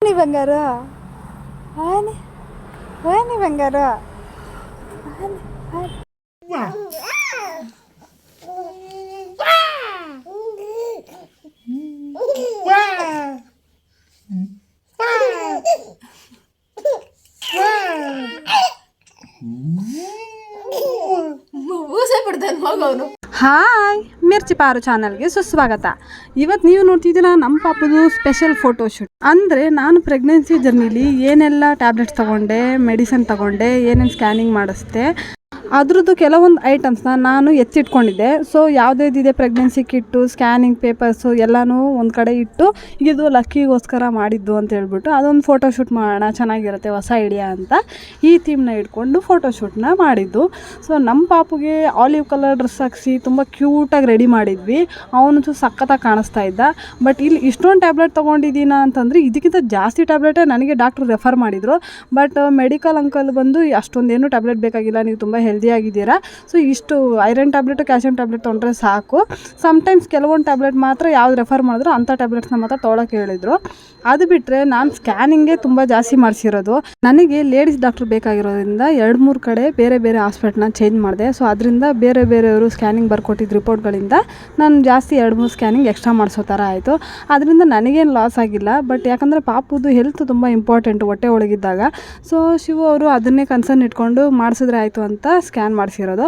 Ini Bangaru. Ani. Ani Bangaru. Ani. Ani. Hi Mirchi Paru ಚಾನಲ್ಗೆ ಸುಸ್ವಾಗತ. ಇವತ್ತು ನೀವು ನೋಡ್ತಿದ್ದೀರಾ ನಮ್ಮ ಪಾಪದು ಸ್ಪೆಷಲ್ ಫೋಟೋಶೂಟ್. ಅಂದರೆ ನಾನು ಪ್ರೆಗ್ನೆನ್ಸಿ ಜರ್ನಿಲಿ ಏನೆಲ್ಲ ಟ್ಯಾಬ್ಲೆಟ್ಸ್ ತೊಗೊಂಡೆ, ಮೆಡಿಸಿನ್ ತೊಗೊಂಡೆ, ಏನೇನು ಸ್ಕ್ಯಾನಿಂಗ್ ಮಾಡಿಸ್ದೆ, ಅದ್ರದ್ದು ಕೆಲವೊಂದು ಐಟಮ್ಸ್ನ ನಾನು ಎತ್ತಿಟ್ಕೊಂಡಿದ್ದೆ. ಸೊ ಯಾವುದೇದಿದೆ ಪ್ರೆಗ್ನೆನ್ಸಿ ಕಿಟ್ಟು, ಸ್ಕ್ಯಾನಿಂಗ್ ಪೇಪರ್ಸು ಎಲ್ಲನೂ ಒಂದು ಕಡೆ ಇಟ್ಟು, ಇದು ಲಕ್ಕಿಗೋಸ್ಕರ ಮಾಡಿದ್ದು ಅಂತ ಹೇಳ್ಬಿಟ್ಟು ಅದೊಂದು ಫೋಟೋಶೂಟ್ ಮಾಡೋಣ, ಚೆನ್ನಾಗಿರುತ್ತೆ, ಹೊಸ ಐಡಿಯಾ ಅಂತ ಈ ಥೀಮ್ನ ಇಟ್ಕೊಂಡು ಫೋಟೋಶೂಟ್ನ ಮಾಡಿದ್ದು. ಸೊ ನಮ್ಮ ಪಾಪುಗೆ ಆಲಿವ್ ಕಲರ್ ಡ್ರೆಸ್ ಹಾಕ್ಸಿ ತುಂಬ ಕ್ಯೂಟಾಗಿ ರೆಡಿ ಮಾಡಿದ್ವಿ. ಅವನು ಸಖತ್ತಾಗಿ ಕಾಣಿಸ್ತಾ ಇದ್ದ. ಬಟ್ ಇಲ್ಲಿ ಇಷ್ಟೊಂದು ಟ್ಯಾಬ್ಲೆಟ್ ತೊಗೊಂಡಿದ್ದೀನ ಅಂತಂದರೆ ಇದಕ್ಕಿಂತ ಜಾಸ್ತಿ ಟ್ಯಾಬ್ಲೆಟೇ ನನಗೆ ಡಾಕ್ಟ್ರು ರೆಫರ್ ಮಾಡಿದರು. ಬಟ್ ಮೆಡಿಕಲ್ ಅಂಕಲ್ ಬಂದು ಅಷ್ಟೊಂದೇನು ಟ್ಯಾಬ್ಲೆಟ್ ಬೇಕಾಗಿಲ್ಲ, ನೀವು ತುಂಬ ಹೆಲ್ದಿ ಆಗಿದ್ದೀರಾ, ಸೊ ಇಷ್ಟು ಐರನ್ ಟ್ಯಾಬ್ಲೆಟು, ಕ್ಯಾಲ್ಸಿಯಂ ಟ್ಯಾಬ್ಲೆಟ್ ತೊಗೊಂಡ್ರೆ ಸಾಕು. ಸಮ್ಟೈಮ್ಸ್ ಕೆಲವೊಂದು ಟ್ಯಾಬ್ಲೆಟ್ ಮಾತ್ರ ಯಾವ್ದು ರೆಫರ್ ಮಾಡಿದ್ರು ಅಂಥ ಟ್ಯಾಬ್ಲೆಟ್ಸ್ನ ಮಾತ್ರ ತೊಗೊಳಕ್ಕೆ ಹೇಳಿದರು. ಅದು ಬಿಟ್ಟರೆ ನಾನು ಸ್ಕ್ಯಾನಿಂಗೇ ತುಂಬ ಜಾಸ್ತಿ ಮಾಡಿಸಿರೋದು. ನನಗೆ ಲೇಡೀಸ್ ಡಾಕ್ಟ್ರ್ ಬೇಕಾಗಿರೋದ್ರಿಂದ 2-3 ಕಡೆ ಬೇರೆ ಬೇರೆ ಹಾಸ್ಪಿಟ್ಲನ್ನ ಚೇಂಜ್ ಮಾಡಿದೆ. ಸೊ ಅದರಿಂದ ಬೇರೆ ಬೇರೆಯವರು ಸ್ಕ್ಯಾನಿಂಗ್ ಬರ್ಕೊಟ್ಟಿದ್ದ ರಿಪೋರ್ಟ್ಗಳಿಂದ ನಾನು ಜಾಸ್ತಿ 2-3 ಸ್ಕ್ಯಾನಿಂಗ್ ಎಕ್ಸ್ಟ್ರಾ ಮಾಡಿಸೋ ಥರ ಆಯಿತು. ಅದರಿಂದ ನನಗೇನು ಲಾಸ್ ಆಗಿಲ್ಲ. ಬಟ್ ಯಾಕಂದರೆ ಪಾಪುದು ಹೆಲ್ತ್ ತುಂಬ ಇಂಪಾರ್ಟೆಂಟು ಹೊಟ್ಟೆ ಒಳಗಿದ್ದಾಗ. ಸೊ ಶಿವು ಅವರು ಅದನ್ನೇ ಕನ್ಸರ್ನ್ ಇಟ್ಕೊಂಡು ಮಾಡಿಸಿದ್ರೆ ಆಯಿತು ಅಂತ ಸ್ಕ್ಯಾನ್ ಮಾಡಿಸಿರೋದು.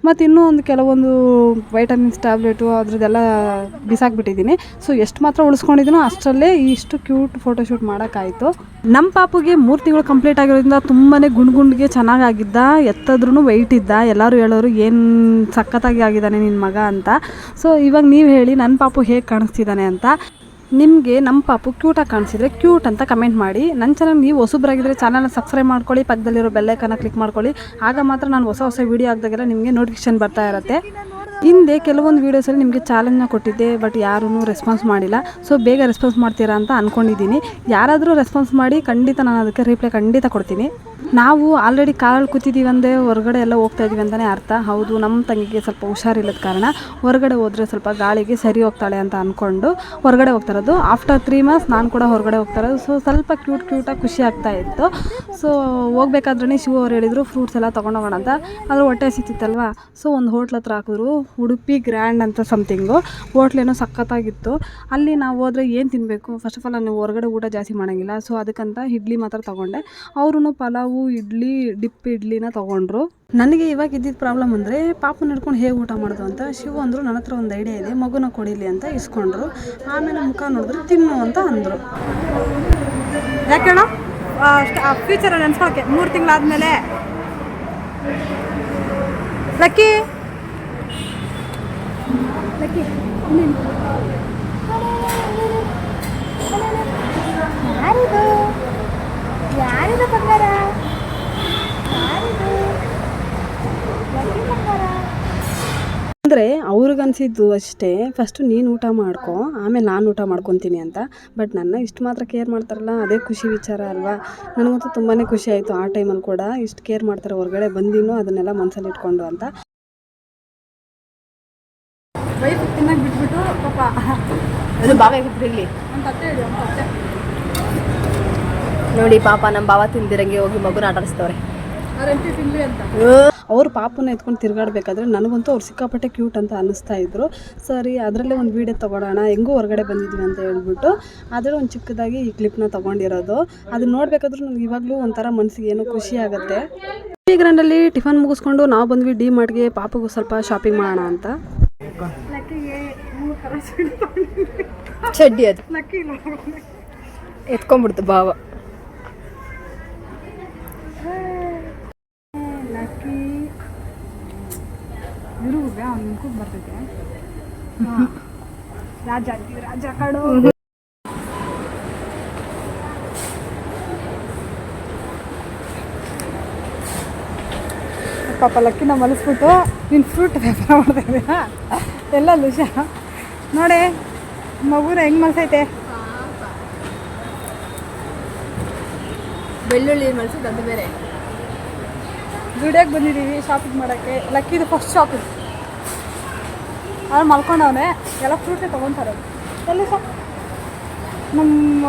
ಮತ್ತು ಇನ್ನೂ ಒಂದು ಕೆಲವೊಂದು ವೈಟಮಿನ್ಸ್ ಟ್ಯಾಬ್ಲೆಟು ಅದ್ರದ್ದೆಲ್ಲ ಬಿಸಾಕ್ಬಿಟ್ಟಿದ್ದೀನಿ. ಸೊ ಎಷ್ಟು ಮಾತ್ರ ಉಳಿಸ್ಕೊಂಡಿದ್ದೀನೋ ಅಷ್ಟರಲ್ಲೇ ಇಷ್ಟು ಕ್ಯೂಟ್ ಫೋಟೋಶೂಟ್ ಮಾಡೋಕ್ಕಾಯಿತು. ನಮ್ಮ ಪಾಪುಗೆ 3 ತಿಂಗಳು ಕಂಪ್ಲೀಟ್ ಆಗಿರೋದ್ರಿಂದ ತುಂಬಾ ಗುಂಡ್ಗೆ ಚೆನ್ನಾಗಾಗಿದ್ದ. ಎತ್ತದ್ರೂ ವೆಯ್ಟ್ ಇದ್ದ. ಎಲ್ಲರೂ ಹೇಳೋರು ಏನು ಸಖತ್ತಾಗಿ ಆಗಿದ್ದಾನೆ ನಿನ್ನ ಮಗ ಅಂತ. ಸೊ ಇವಾಗ ನೀವು ಹೇಳಿ ನನ್ನ ಪಾಪು ಹೇಗೆ ಕಾಣಿಸ್ತಿದ್ದಾನೆ ಅಂತ. ನಿಮಗೆ ನಮ್ಮ ಪಾಪು ಕ್ಯೂಟಾಗಿ ಕಾಣಿಸಿದ್ರೆ ಕ್ಯೂಟ್ ಅಂತ ಕಮೆಂಟ್ ಮಾಡಿ. ನನ್ನ ಚಾನಲ್ ನೀವು ಹೊಸಬ್ರಾಗಿದ್ದರೆ ಚಾನಲ್ನ ಸಬ್ಸ್ಕ್ರೈಬ್ ಮಾಡ್ಕೊಳ್ಳಿ, ಪಕ್ಕದಲ್ಲಿರೋ ಬೆಲ್ಲೈಕನ್ನ ಕ್ಲಿಕ್ ಮಾಡ್ಕೊಳ್ಳಿ. ಆಗ ಮಾತ್ರ ನಾನು ಹೊಸ ವೀಡಿಯೋ ಹಾಕಿದಾಗೆಲ್ಲ ನಿಮಗೆ ನೋಟಿಫಿಕೇಶನ್ ಬರ್ತಾ ಇರುತ್ತೆ. ಹಿಂದೆ ಕೆಲವೊಂದು ವೀಡಿಯೋಸಲ್ಲಿ ನಿಮಗೆ ಚಾಲೆಂಜ್ನ ಕೊಟ್ಟಿದ್ದೆ, ಬಟ್ ಯಾರೂ ರೆಸ್ಪಾನ್ಸ್ ಮಾಡಿಲ್ಲ. ಸೊ ಬೇಗ ರೆಸ್ಪಾನ್ಸ್ ಮಾಡ್ತೀರಾ ಅಂತ ಅಂದ್ಕೊಂಡಿದ್ದೀನಿ. ಯಾರಾದರೂ ರೆಸ್ಪಾನ್ಸ್ ಮಾಡಿ ಖಂಡಿತ ನಾನು ಅದಕ್ಕೆ ರಿಪ್ಲೈ ಖಂಡಿತ ಕೊಡ್ತೀನಿ. ನಾವು ಆಲ್ರೆಡಿ ಕಾರಲ್ಲಿ ಕೂತಿದ್ದೀವಿ ಅಂದರೆ ಹೊರಗಡೆ ಎಲ್ಲ ಹೋಗ್ತಾ ಇದ್ದೀವಿ ಅಂತಲೇ ಅರ್ಥ. ಹೌದು, ನಮ್ಮ ತಂಗಿಗೆ ಸ್ವಲ್ಪ ಹುಷಾರಿಲ್ಲದ ಕಾರಣ ಹೊರಗಡೆ ಹೋದರೆ ಸ್ವಲ್ಪ ಗಾಳಿಗೆ ಸರಿ ಹೋಗ್ತಾಳೆ ಅಂತ ಅಂದ್ಕೊಂಡು ಹೊರಗಡೆ ಹೋಗ್ತಾ ಇರೋದು. ಆಫ್ಟರ್ 3 ಮಂತ್ಸ್ ನಾನು ಕೂಡ ಹೊರಗಡೆ ಹೋಗ್ತಾ ಇರೋದು. ಸೊ ಸ್ವಲ್ಪ ಕ್ಯೂಟಾಗಿ ಖುಷಿ ಆಗ್ತಾ ಇತ್ತು. ಸೊ ಹೋಗ್ಬೇಕಾದ್ರೆ ಶಿವ ಅವ್ರು ಹೇಳಿದರು ಫ್ರೂಟ್ಸ್ ಎಲ್ಲ ತೊಗೊಂಡೋಗೋಣ ಅಂತ. ಆದರೆ ಹೊಟ್ಟೆ ಸಿಕ್ತಿತ್ತಲ್ವ. ಸೊ ಒಂದು ಹೋಟ್ಲ್ ಹತ್ರ ಹಾಕಿದ್ರು, ಉಡುಪಿ ಗ್ರ್ಯಾಂಡ್ ಅಂತ ಸಮಥಿಂಗು. ಹೋಟ್ಲೇನೋ ಸಖತ್ತಾಗಿತ್ತು. ಅಲ್ಲಿ ನಾವು ಹೋದರೆ ಏನು ತಿನ್ನಬೇಕು, ಫಸ್ಟ್ ಆಫ್ ಆಲ್ ನಾನು ಹೊರಗಡೆ ಊಟ ಜಾಸ್ತಿ ಮಾಡೋಂಗಿಲ್ಲ. ಸೊ ಅದಕ್ಕಂತ ಇಡ್ಲಿ ಮಾತ್ರ ತೊಗೊಂಡೆ. ಅವರು ಪಲಾವು, ಇಡ್ಲಿ, ಡಿಪ್ ಇಡ್ಲಿನ ತೊಗೊಂಡ್ರು. ನನಗೆ ಇವಾಗ ಇದ್ದಿದ್ದ ಪ್ರಾಬ್ಲಮ್ ಅಂದರೆ ಪಾಪು ನಡ್ಕೊಂಡು ಹೇಗೆ ಊಟ ಮಾಡೋದು ಅಂತ. ಶಿವ ಅಂದರು ನನ್ನ ಹತ್ರ ಒಂದು ಐಡಿಯಾ ಇದೆ, ಮಗುನ ಕೊಡಿಲಿ ಅಂತ ಇಸ್ಕೊಂಡ್ರು. ಆಮೇಲೆ ಮುಖ ನೋಡಿದ್ರೆ ತಿನ್ನು ಅಂತ ಅಂದರು. ಯಾಕೆ ಫ್ಯೂಚರ್ ನೆನ್ಸ್ಕೊಳಕ್ಕೆ 3 ತಿಂಗಳಾದಮೇಲೆ ಲಕ್ಕಿ ಲಕ್ಕಿ ಯಾರಿದು ಬಂಗಾರ, ಅಂದರೆ ಅವ್ರಿಗನ್ಸಿದ್ದು ಅಷ್ಟೇ, ಫಸ್ಟು ನೀನು ಊಟ ಮಾಡ್ಕೊ, ಆಮೇಲೆ ನಾನು ಊಟ ಮಾಡ್ಕೊತೀನಿ ಅಂತ. ಬಟ್ ನನ್ನ ಇಷ್ಟು ಮಾತ್ರ ಕೇರ್ ಮಾಡ್ತಾರಲ್ಲ, ಅದೇ ಖುಷಿ ವಿಚಾರ ಅಲ್ವಾ. ನನಗಂತೂ ತುಂಬಾ ಖುಷಿ ಆಯಿತು ಆ ಟೈಮಲ್ಲಿ ಕೂಡ. ಇಷ್ಟು ಕೇರ್ ಮಾಡ್ತಾರೆ ಹೊರಗಡೆ ಬಂದಿನೂ ಅದನ್ನೆಲ್ಲ ಮನಸ್ಸಲ್ಲಿ ಇಟ್ಕೊಂಡು ಅಂತ. ವೈಫ್ ತಿನ್ನಕ್ಕೆ ಬಿಟ್ಬಿಟ್ಟು ಪಾಪ ಅದು ಬಾವ ಬಿಟ್ಟಿರಲಿ ಅಂತ ಹೇಳಿ ನೋಡಿ. ಪಾಪ ನಮ್ಮ ಬಾವ ತಿಂದಿರಂಗೆ ಹೋಗಿ ಮಗುನ ಆಟಾಡಿಸ್ತವ್ರೆ. ಅವ್ರು ಪಾಪನ ಎತ್ಕೊಂಡು ತಿರುಗಾಡಬೇಕಾದ್ರೆ ನನಗಂತೂ ಅವ್ರು ಸಿಕ್ಕಾಪಟ್ಟೆ ಕ್ಯೂಟ್ ಅಂತ ಅನ್ನಿಸ್ತಾ ಇದ್ರು. ಸರಿ ಅದರಲ್ಲೇ ಒಂದು ವೀಡಿಯೋ ತೊಗೊಳೋಣ, ಹೆಂಗೂ ಹೊರಗಡೆ ಬಂದಿದ್ವಿ ಅಂತ ಹೇಳ್ಬಿಟ್ಟು ಅದರಲ್ಲಿ ಒಂದು ಚಿಕ್ಕದಾಗಿ ಈ ಕ್ಲಿಪ್ನ ತೊಗೊಂಡಿರೋದು. ಅದನ್ನ ನೋಡಬೇಕಾದ್ರೂ ನನಗೆ ಇವಾಗಲೂ ಒಂಥರ ಮನಸ್ಸಿಗೆ ಏನೋ ಖುಷಿ ಆಗುತ್ತೆ. ಈ ಗ್ರ್ಯಾಂಡಲ್ಲಿ ಟಿಫನ್ ಮುಗಿಸ್ಕೊಂಡು ನಾವು ಬಂದ್ವಿ ಡಿ ಮಾರ್ಟ್ಗೆ ಪಾಪಗೂ ಸ್ವಲ್ಪ ಶಾಪಿಂಗ್ ಮಾಡೋಣ ಅಂತ. ಚಡ್ಡಿ ಅದು ಎತ್ಕೊಂಡ್ಬಿಡ್ತು ಬಾವ. ಲಕ್ಕಿ ಇರುವುದೇ ಅವ್ನು ನಿಂತ್ಕೊಂಡು ಬರ್ತೈತೆ. ರಾಜ ರಾಜ ಕಡು ಪಾಪ ಲಕ್ಕಿನ ಮಲಸ್ಬಿಟ್ಟು ನೀನು ಫ್ರೂಟ್ ವ್ಯಾಪಾರ ಮಾಡ್ತಾ ಇದೀಯಾ ಎಲ್ಲ ಲುಷ ನೋಡಿ ಮಗುನ ಹೆಂಗೆ ಮಲ್ಸೈತೆ. ಬೆಳ್ಳುಳ್ಳಿ ಮಲ್ಸಿದ್ದು ಅದು ಬೇರೆ. ದುಡಿಯೋಕ್ಕೆ ಬಂದಿದ್ದೀವಿ ಶಾಪಿಂಗ್ ಮಾಡೋಕ್ಕೆ. ಲಕ್ಕಿದು ಫಸ್ಟ್ ಶಾಪಿಂಗ್. ಅವ್ರು ಮಲ್ಕೊಂಡವನೆ ಎಲ್ಲ ಫ್ರೂಟೇ ತೊಗೊತಾರೆ. ಎಲ್ಲಿ ಸಹ ನಮ್ಮ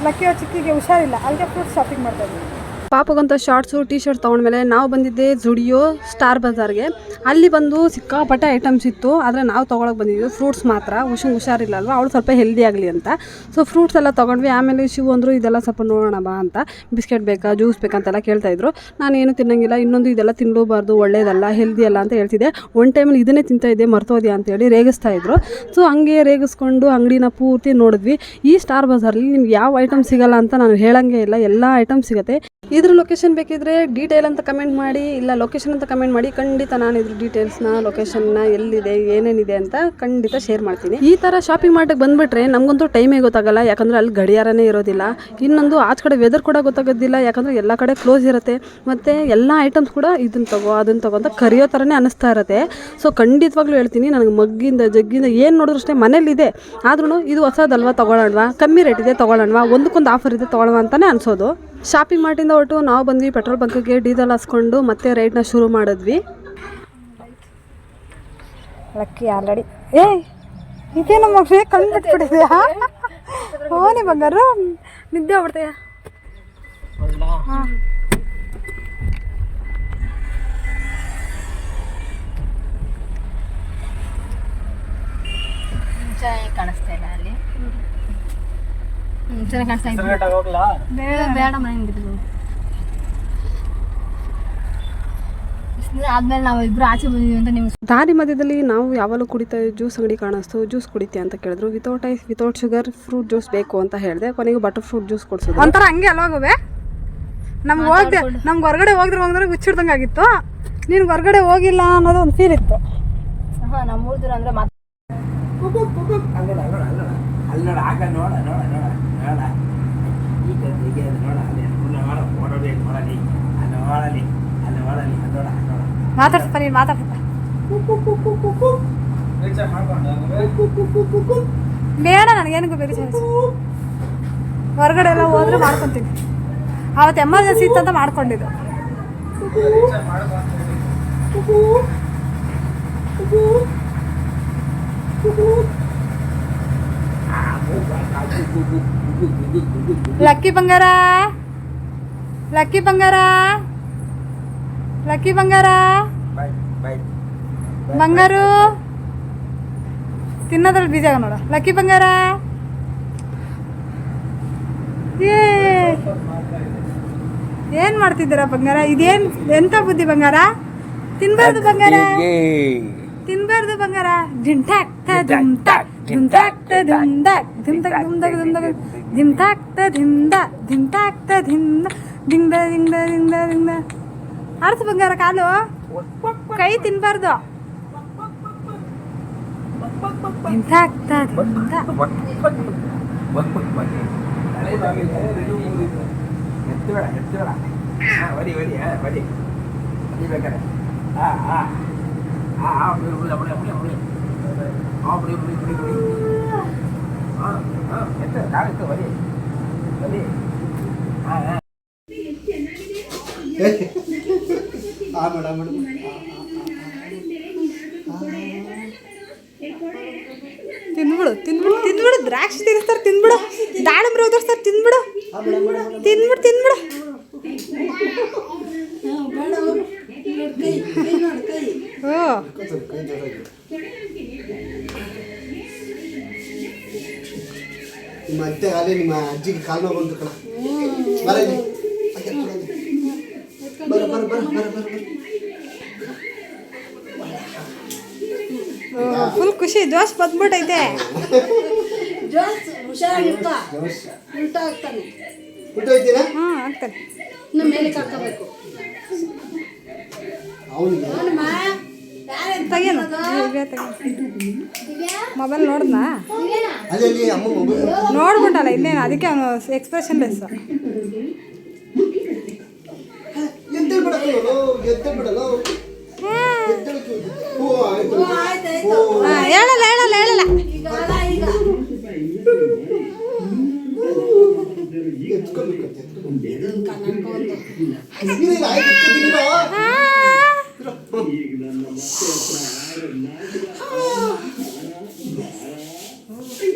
ಲಕ್ಕಿ ಅವ್ರ ಚಿಕ್ಕಿಗೆ ಹುಷಾರಿಲ್ಲ, ಅಲ್ಲಿಗೆ ಫ್ರೂಟ್ ಶಾಪಿಂಗ್ ಮಾಡ್ತಾಯಿದ್ವಿ. ಪಾಪಗಂತ ಶಾರ್ಟ್ಸು ಟೀ ಶರ್ಟ್ ತೊಗೊಂಡ್ಮೇಲೆ ನಾವು ಬಂದಿದ್ದೆ ಜುಡಿಯೋ ಸ್ಟಾರ್ ಬಜಾರ್ಗೆ. ಅಲ್ಲಿ ಬಂದು ಸಿಕ್ಕಾಪಟ್ಟೆ ಐಟಮ್ಸ್ ಇತ್ತು, ಆದರೆ ನಾವು ತೊಗೊಳಕ್ಕೆ ಬಂದಿದ್ವಿ ಫ್ರೂಟ್ಸ್ ಮಾತ್ರ. ಹುಷಾರಿಲ್ಲ ಅಲ್ವಾ, ಅವಳು ಸ್ವಲ್ಪ ಹೆಲ್ದಿ ಆಗಲಿ ಅಂತ. ಸೊ ಫ್ರೂಟ್ಸ್ ಎಲ್ಲ ತೊಗೊಂಡ್ವಿ. ಆಮೇಲೆ ಶಿವು ಅಂದರು ಇದೆಲ್ಲ ಸ್ವಲ್ಪ ನೋಡೋಣ ಬಾ ಅಂತ. ಬಿಸ್ಕೆಟ್ ಬೇಕಾ ಜ್ಯೂಸ್ ಬೇಕಂತೆಲ್ಲ ಕೇಳ್ತಾಯಿದ್ರು. ನಾನೇನು ತಿನ್ನಂಗಿಲ್ಲ, ಇನ್ನೊಂದು ಇದೆಲ್ಲ ತಿನ್ನಲೂಬಾರ್ದು, ಒಳ್ಳೇದಲ್ಲ, ಹೆಲ್ದಿ ಅಲ್ಲ ಅಂತ ಹೇಳ್ತಿದ್ದೆ. ಒನ್ ಟೈಮಲ್ಲಿ ಇದನ್ನೇ ತಿಂತಾಯಿದ್ದೆ, ಮರ್ತೋದ್ಯಾ ಅಂತೇಳಿ ರೇಗಿಸ್ತಾಯಿದ್ರು. ಸೊ ಹಂಗೆ ರೇಗಿಸ್ಕೊಂಡು ಅಂಗಡಿನ ಪೂರ್ತಿ ನೋಡಿದ್ವಿ. ಈ ಸ್ಟಾರ್ ಬಜಾರಲ್ಲಿ ನಿಮ್ಗೆ ಯಾವ ಐಟಮ್ ಸಿಗೋಲ್ಲ ಅಂತ ನಾನು ಹೇಳಂಗೆ ಇಲ್ಲ, ಎಲ್ಲ ಐಟಮ್ ಸಿಗುತ್ತೆ. ಇದ್ರ ಲೊಕೇಶನ್ ಬೇಕಿದ್ರೆ ಡೀಟೇಲ್ ಅಂತ ಕಮೆಂಟ್ ಮಾಡಿ, ಇಲ್ಲ ಲೊಕೇಶನ್ ಅಂತ ಕಮೆಂಟ್ ಮಾಡಿ. ಖಂಡಿತ ನಾನು ಇದ್ರ ಡೀಟೇಲ್ಸ್ನ, ಲೊಕೇಶನ್ನ, ಎಲ್ಲಿದೆ, ಏನೇನಿದೆ ಅಂತ ಖಂಡಿತ ಶೇರ್ ಮಾಡ್ತೀನಿ. ಈ ಥರ ಶಾಪಿಂಗ್ ಮಾಡೋಕ್ಕೆ ಬಂದುಬಿಟ್ರೆ ನಮಗಂತೂ ಟೈಮೇ ಗೊತ್ತಾಗಲ್ಲ, ಯಾಕಂದರೆ ಅಲ್ಲಿ ಗಡಿಯಾರನೇ ಇರೋದಿಲ್ಲ. ಇನ್ನೊಂದು ಆಚೆ ಕಡೆ ವೆದರ್ ಕೂಡ ಗೊತ್ತಾಗೋದಿಲ್ಲ, ಯಾಕಂದರೆ ಎಲ್ಲ ಕಡೆ ಕ್ಲೋಸ್ ಇರುತ್ತೆ. ಮತ್ತು ಎಲ್ಲ ಐಟಮ್ಸ್ ಕೂಡ ಇದನ್ನು ತಗೋ ಅದನ್ನು ತಗೋ ಅಂತ ಕರೆಯೋ ಥರನೇ ಅನ್ನಿಸ್ತಾ ಇರುತ್ತೆ. ಸೊ ಖಂಡಿತವಾಗ್ಲೂ ಹೇಳ್ತೀನಿ, ನನಗೆ ಮಗ್ಗಿಂದ ಜಗ್ಗಿಂದ ಏನು ನೋಡಿದ್ರು ಅಷ್ಟೇ ಮನೇಲಿದೆ, ಆದ್ರೂ ಇದು ಹೊಸದಲ್ವಾ ತೊಗೊಳ್ಳೋಣವಾ, ಕಮ್ಮಿ ರೇಟ್ ಇದೆ ತೊಗೊಳ್ಳೋಣವಾ, ಒಂದಕ್ಕೊಂದು ಆಫರ್ ಇದೆ ತೊಗೊಳ್ಳೋಣ ಅಂತಲೇ ಅನಿಸೋದು. ಶಾಪಿಂಗ್ ಮಾಡಿಂದ ಹೊರಟು ನಾವು ಬಂದ್ವಿ ಪೆಟ್ರೋಲ್ ಬಂಕ್ಗೆ ಡೀಸೆಲ್ ಹಾಸ್ಕೊಂಡು ಮತ್ತೆ ರೈಡ್ನ ಶುರು ಮಾಡಿದ್ವಿ. ಲಕ್ಕಿ ಆಲ್ರೆಡಿ ಇದೇ ನಮ್ಮ ಮಗು ಕಣ್ಣು ಬಿಟ್ಬಿಟ್ಟಿದೆಯಾ? ಓನಿ ಬಂಗಾರು ನಿದ್ದೆ ಆಗ್ಬಿಡ್ತೀಯ? ಹಾಂ ಕಾಣಿಸ್ತಾ ಇಲ್ಲ ಅಲ್ಲಿ. ಚೆನ್ನಾಗಿ ಕಾಣಿಸ್ತಾ ಇತ್ತು. ಬೇಡ ಮನೆಗೆ ಆದ್ಮೇಲೆ ನಾವು ಇಬ್ರು ಆಚೆ ಬಂದಿದ್ವಿ ಅಂತ ನಿಮ್ಗೆ. ದಾರಿ ಮಧ್ಯದಲ್ಲಿ ನಾವು ಯಾವಾಗಲೂ ಕುಡಿತಾ ಜ್ಯೂಸ್ ಅಂಗಡಿ ಕಾಣಿಸ್ತು. ಜ್ಯೂಸ್ ಕುಡಿತೀಯ ಅಂತ ಕೇಳಿದ್ರು. Without ice without sugar fruit juice ಬೇಕು ಅಂತ ಹೇಳಿದೆ. ಕೊನೆಗೆ ಬಟರ್ ಫ್ರೂಟ್ ಜ್ಯೂಸ್ ಕೊಡ್ಸೋದು. ಒಂಥರ ಹಂಗೆ ಅಲ್ವಾಗುವೆ. ನಮ್ಗೆ ಹೊರಗಡೆ ಹೋಗಿದ್ರೆ ಹುಚ್ಚಿಡ್ದಂಗೆ ಆಗಿತ್ತು. ನೀನು ಹೊರಗಡೆ ಹೋಗಿಲ್ಲ ಅನ್ನೋದು ಒಂದು ಫೀಲ್ ಇತ್ತು. ಹಾಂ ನಮ್ಮ ಊರಿದ್ರು ಅಂದರೆ ಮತ್ತೆ ಮಾತಾಡ್ಸಪ್ಪ, ನೀನು ಮಾತಾಡ್ಸಪ್ಪ. ಬೇಡ ನನಗೇನಿಗೂ ಬೇರೆ ಹೊರಗಡೆ ಎಲ್ಲ ಹೋದ್ರೆ ಮಾಡ್ಕೊತೀನಿ. ಅವತ್ತು ಎಮರ್ಜೆನ್ಸಿ ಇತ್ತಂತ ಮಾಡ್ಕೊಂಡಿದ್ದು. ಲಕ್ಕಿ ಬಂಗಾರ, ಲಕ್ಕಿ ಬಂಗಾರ, ಲಕ್ಕಿ ಬಂಗಾರ, ಬಂಗಾರು ತಿನ್ನೋದ್ರಲ್ಲಿ ಬೀಜ ನೋಡ. ಲಕ್ಕಿ ಬಂಗಾರ, ಏನ್ ಮಾಡ್ತಿದ್ದೀರಾ ಬಂಗಾರ? ಇದೇನ್ ಎಂತ ಬುದ್ಧಿ ಬಂಗಾರ? ತಿನ್ಬಾರ್ದು ಬಂಗಾರ, ತಿನ್ಬಾರ್ದು ಬಂಗಾರ. ಜಿಂಟಾಕ್ತ ಜಿಂಟಾಕ್ ಜಿಂಟಾಕ್ತ ಜಿಂದಾಕ್ ಜಿಂತಾಕ್ ಜಿಂದಾಕ್ ಜಿಂದಾಕ್ ಜಿಂಟಾಕ್ತ ಜಿಂದ ಜಿಂಟಾಕ್ತ ಜಿಂದ ದಿಂದ ದಿಂದ ದಿಂದ ದಿಂದ. ಆಡ್ತು ಬಂಗಾರ ಕಾಲು, ಕೈ ತಿನ್ಬಾರ್ದು. ಜಿಂಟಾಕ್ತ ಜಿಂದ. ತಿಂದ್ಬಿಡು ತಿಂದ್ಬಿಡು ತಿಂದ್ಬಿಡು. ದ್ರಾಕ್ಷಿ ತಿನ್ನಿಸ್ತಾರೆ ತಿಂದ್ಬಿಡು. ದಾಳಿಂಬ್ರೆ ಉದುರಿಸ್ತಾರೆ ತಿಂದ್ಬಿಡು. ತಿಂದ್ಬಿಡು ತಿಂದ್ಬಿಡು. ನಿಮ್ಮ ಅತ್ತೆ ಕಾಲೇ ನಿಮ್ಮ ಅಜ್ಜಿಗೆ ಕಾಲು ನೋವು ಬಂತು ಕಣ. ಫುಲ್ ಖುಷಿ, ಜೋಶ್ ಬಂದ್ಬಿಟ್ಟೈತೆ. ಆಗ್ತಾನೆ. ಮೊಬೈಲ್ ನೋಡ್ದಾ? ನೋಡ್ಬಿಟ್ಟಲ್ಲ ಇನ್ನೇನು, ಅದಕ್ಕೆ ಅವನು ಎಕ್ಸ್ಪ್ರೆಷನ್ ಲೆಸ್. ಓ ಆಯ್ತು ಹೇಳಲ್ಲ ಹೇಳಲ್ಲ ಹೇಳಲ್ಲ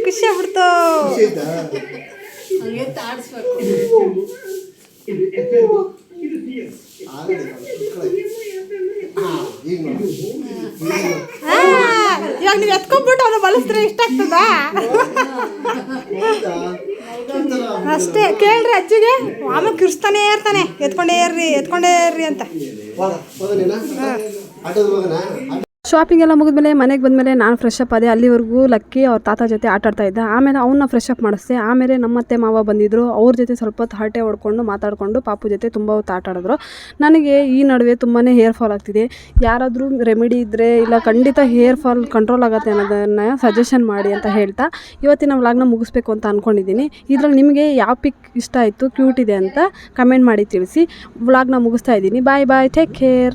ಖುಷಿ ಆಗ್ಬಿಡ್ತು. ಇವಾಗ ನೀವು ಎತ್ಕೊಂಡ್ಬಿಟ್ಟು ಅವನು ಬಳಸಿದ್ರೆ ಇಷ್ಟ ಆಗ್ತದಾ? ಅಷ್ಟೇ ಕೇಳ್ರಿ ಅಜ್ಜಿಗೆ, ಆಮೇಲೆ ಕಿರ್ಸ್ತಾನೇ ಇರ್ತಾನೆ ಎತ್ಕೊಂಡೇ ಇರ್ರಿ ಅಂತ. ಶಾಪಿಂಗ್ ಎಲ್ಲ ಮುಗಿದ್ಮೇಲೆ ಮನೆಗೆ ಬಂದಮೇಲೆ ನಾನು ಫ್ರೆಶ್ ಅಪ್ ಆದೆ. ಅಲ್ಲಿವರೆಗೂ ಲಕ್ಕಿ ಅವ್ರ ತಾತ ಜೊತೆ ಆಟಾಡ್ತಾ ಇದ್ದ. ಆಮೇಲೆ ಅವನ್ನ ಫ್ರೆಶ್ ಅಪ್ ಮಾಡಿಸ್ದೆ. ಆಮೇಲೆ ನಮ್ಮತ್ತೆ ಮಾವ ಬಂದಿದ್ದರು. ಅವ್ರ ಜೊತೆ ಸ್ವಲ್ಪ ಹೊತ್ತು ಹರಟೆ ಹೊಡ್ಕೊಂಡು ಮಾತಾಡಿಕೊಂಡು ಪಾಪು ಜೊತೆ ತುಂಬ ಹೊತ್ತು ಆಟಾಡಿದ್ರು. ನನಗೆ ಈ ನಡುವೆ ತುಂಬಾ ಹೇರ್ ಫಾಲ್ ಆಗ್ತಿದೆ. ಯಾರಾದರೂ ರೆಮಿಡಿ ಇದ್ದರೆ ಇಲ್ಲ ಖಂಡಿತ ಹೇರ್ ಫಾಲ್ ಕಂಟ್ರೋಲ್ ಆಗುತ್ತೆ ಅನ್ನೋದನ್ನು ಸಜೆಷನ್ ಮಾಡಿ ಅಂತ ಹೇಳ್ತಾ ಇವತ್ತಿನ ವ್ಲಾಗ್ನ ಮುಗಿಸ್ಬೇಕು ಅಂತ ಅಂದ್ಕೊಂಡಿದ್ದೀನಿ. ಇದರಲ್ಲಿ ನಿಮಗೆ ಯಾವ ಪಿಕ್ ಇಷ್ಟ ಆಯಿತು, ಕ್ಯೂಟ್ ಇದೆ ಅಂತ ಕಮೆಂಟ್ ಮಾಡಿ ತಿಳಿಸಿ. ವ್ಲಾಗ್ನ ಮುಗಿಸ್ತಾ ಇದ್ದೀನಿ. ಬಾಯ್ ಬಾಯ್, ಟೇಕ್ ಕೇರ್.